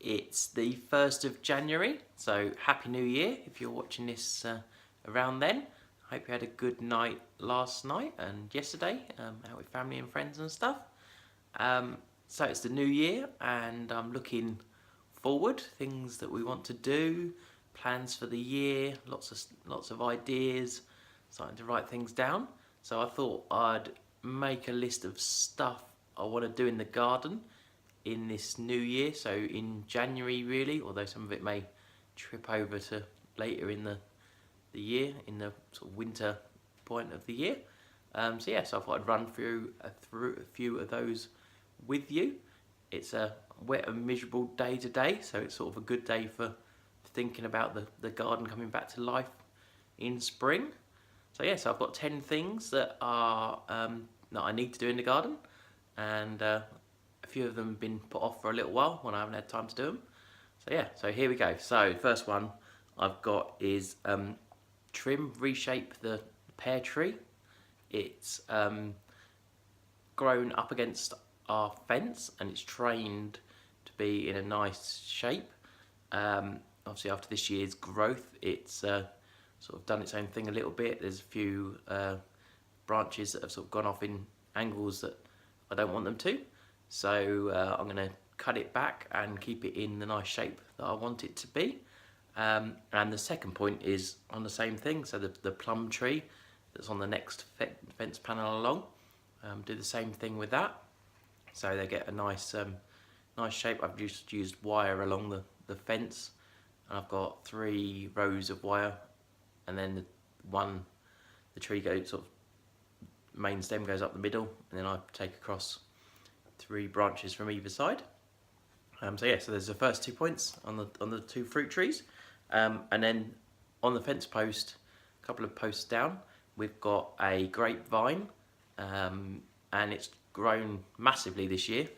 It's the 1st of January, so Happy New Year if you're watching this around then. I hope you had a good night last night and yesterday, out with family and friends and stuff. So it's the new year and I'm looking forward, things that we want to do, plans for the year, lots of ideas, starting to write things down. So I thought I'd make a list of stuff I want to do in the garden in this new year, so in January really, although some of it may trip over to later in the year, in the sort of winter point of the year. So yeah, so I thought I'd run through a few of those with you. It's a wet and miserable day today, so it's sort of a good day for thinking about the garden coming back to life in spring. So yeah, so I've got 10 things that are that I need to do in the garden, and a few of them have been put off for a little while when I haven't had time to do them. So yeah, so here we go. So first one I've got is reshape the pear tree. It's grown up against our fence and it's trained to be in a nice shape. Obviously after this year's growth it's sort of done its own thing a little bit. There's a few branches that have sort of gone off in angles that I don't want them to. So I'm going to cut it back and keep it in the nice shape that I want it to be. And the second point is on the same thing, so the plum tree that's on the next fence panel along, do the same thing with that. So they get a nice nice shape. I've just used wire along the fence, and I've got 3 rows of wire, and then the tree goes sort of, main stem goes up the middle, and then I take across 3 branches from either side. So yeah, so there's the first 2 points on the 2 fruit trees, and then on the fence post, a couple of posts down, we've got a grapevine, and it's grown massively this year,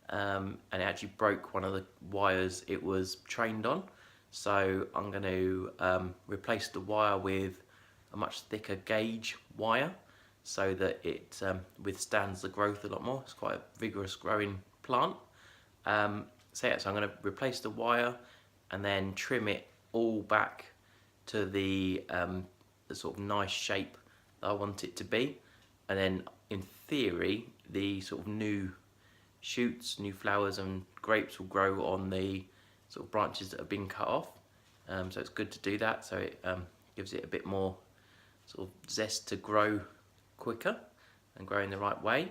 and it actually broke one of the wires it was trained on. So I'm going to replace the wire with a much thicker gauge wire, so that it withstands the growth a lot more. It's quite a vigorous growing plant. So yeah, so I'm going to replace the wire and then trim it all back to the sort of nice shape that I want it to be. And then in theory, the sort of new shoots, new flowers and grapes will grow on the sort of branches that have been cut off. So it's good to do that, so it gives it a bit more sort of zest to grow quicker and grow in the right way.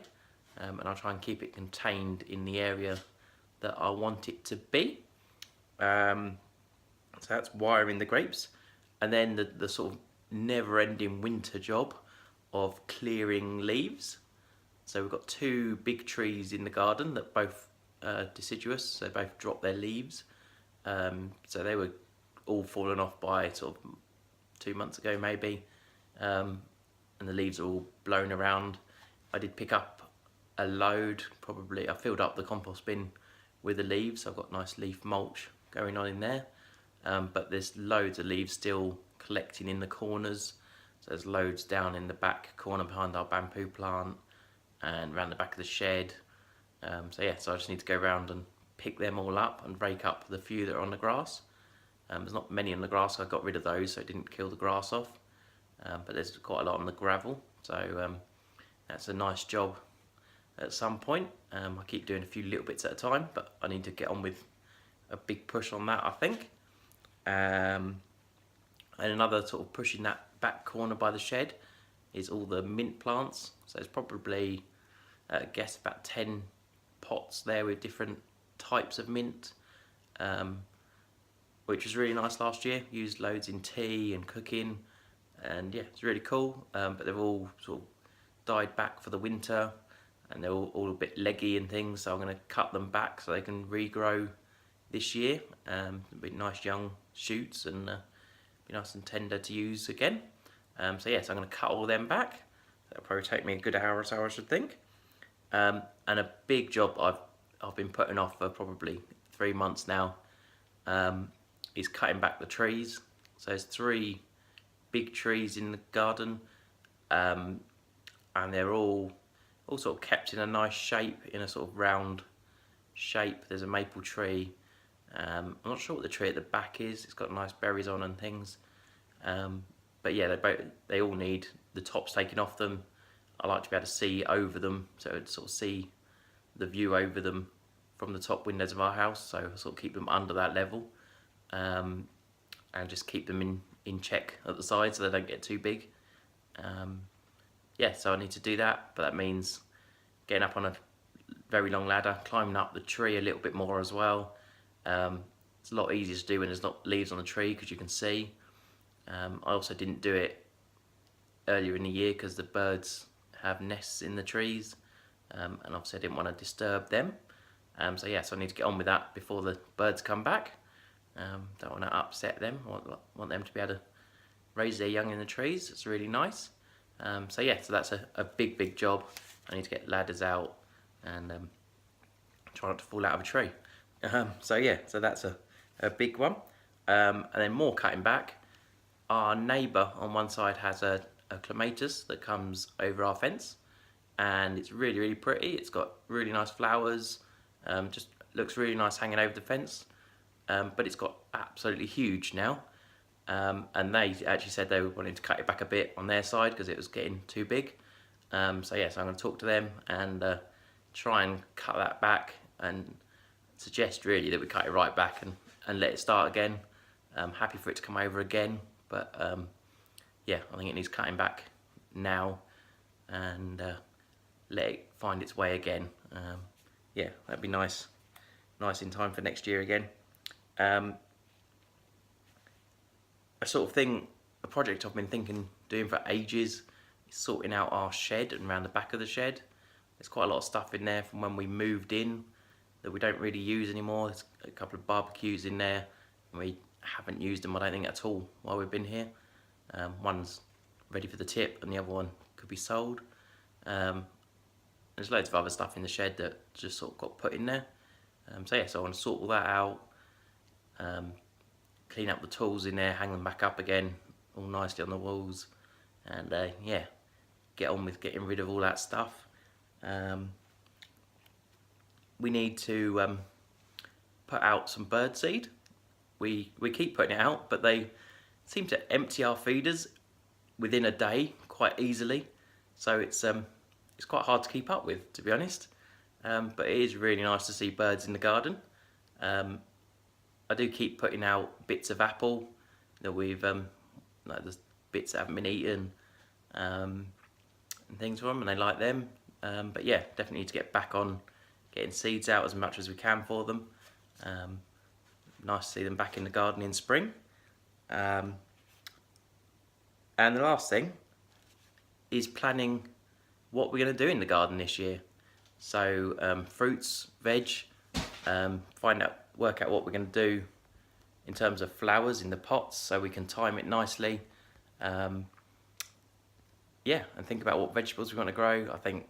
And I'll try and keep it contained in the area that I want it to be. So that's wiring the grapes, and then the sort of never-ending winter job of clearing leaves. So we've got 2 big trees in the garden that both deciduous, so they both drop their leaves. So they were all fallen off by sort of 2 months ago maybe, and the leaves are all blown around. I did pick up a load, probably I filled up the compost bin with the leaves. I've got nice leaf mulch going on in there, but there's loads of leaves still collecting in the corners. So there's loads down in the back corner behind our bamboo plant and around the back of the shed. So yeah, so I just need to go around and pick them all up and rake up the few that are on the grass. There's not many on the grass, so I got rid of those so it didn't kill the grass off. But there's quite a lot on the gravel, so that's a nice job at some point. I keep doing a few little bits at a time, but I need to get on with a big push on that, I think. And another sort of push in that back corner by the shed is all the mint plants. So there's probably, I guess, about 10 pots there with different types of mint, which was really nice last year. Used loads in tea and cooking, and yeah, it's really cool. But they've all sort of died back for the winter, and they're all a bit leggy and things, so I'm going to cut them back so they can regrow this year. Be nice young shoots and be nice and tender to use again. So yeah, so I'm going to cut all them back. That'll probably take me a good hour or so, I should think. And a big job I've been putting off for probably 3 months now is cutting back the trees. So there's 3 big trees in the garden, and they're all sort of kept in a nice shape, in a sort of round shape. There's a maple tree, I'm not sure what the tree at the back is. It's got nice berries on and things. But yeah, they all need the tops taken off them. I like to be able to see over them, so I'd sort of see the view over them from the top windows of our house. So I sort of keep them under that level, and just keep them in check at the side so they don't get too big. Yeah, so I need to do that, but that means getting up on a very long ladder, climbing up the tree a little bit more as well. It's a lot easier to do when there's not leaves on the tree because you can see. I also didn't do it earlier in the year because the birds have nests in the trees, and obviously I didn't want to disturb them. So yeah, so I need to get on with that before the birds come back. Don't want to upset them. Want them to be able to raise their young in the trees. It's really nice. So yeah, so that's a big job. I need to get ladders out and try not to fall out of a tree. So yeah, so that's a big one. And then more cutting back. Our neighbour on one side has a clematis that comes over our fence, and it's really pretty. It's got really nice flowers, just looks really nice hanging over the fence, but it's got absolutely huge now, and they actually said they were wanting to cut it back a bit on their side because it was getting too big. So yeah, so I'm going to talk to them and try and cut that back and suggest really that we cut it right back and let it start again. I'm happy for it to come over again, but yeah, I think it needs cutting back now and let it find its way again. Yeah, that'd be nice in time for next year again. A sort of thing, a project I've been doing for ages is sorting out our shed and around the back of the shed. There's quite a lot of stuff in there from when we moved in that we don't really use anymore. There's a couple of barbecues in there and we haven't used them, I don't think, at all while we've been here. One's ready for the tip and the other one could be sold. There's loads of other stuff in the shed that just sort of got put in there. So yeah, so I want to sort all that out, clean up the tools in there, hang them back up again, all nicely on the walls, and yeah, get on with getting rid of all that stuff. We need to put out some bird seed. We keep putting it out, but they seem to empty our feeders within a day quite easily. So it's quite hard to keep up with, to be honest. But it is really nice to see birds in the garden. I do keep putting out bits of apple that we've, like the bits that haven't been eaten, and things for them, and they like them. But yeah, definitely need to get back on getting seeds out as much as we can for them. Nice to see them back in the garden in spring. And the last thing is planning what we're going to do in the garden this year. So fruits, veg, work out what we're going to do in terms of flowers in the pots so we can time it nicely. Yeah, and think about what vegetables we want to grow. I think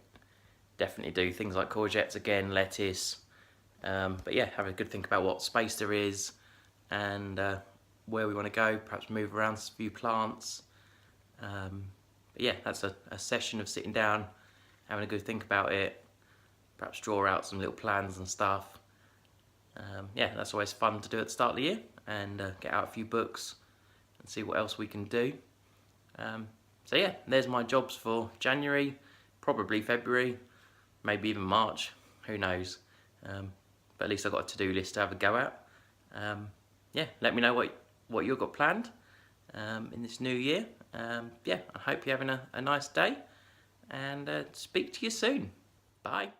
definitely do things like courgettes again, lettuce. But yeah, have a good think about what space there is and where we want to go, perhaps move around a few plants. But yeah, that's a session of sitting down, having a good think about it, perhaps draw out some little plans and stuff. Yeah, that's always fun to do at the start of the year, and get out a few books and see what else we can do. So yeah, there's my jobs for January, probably February, maybe even March, who knows. But at least I've got a to-do list to have a go at. Yeah, let me know what you've got planned in this new year. Yeah, I hope you're having a nice day, and speak to you soon. Bye.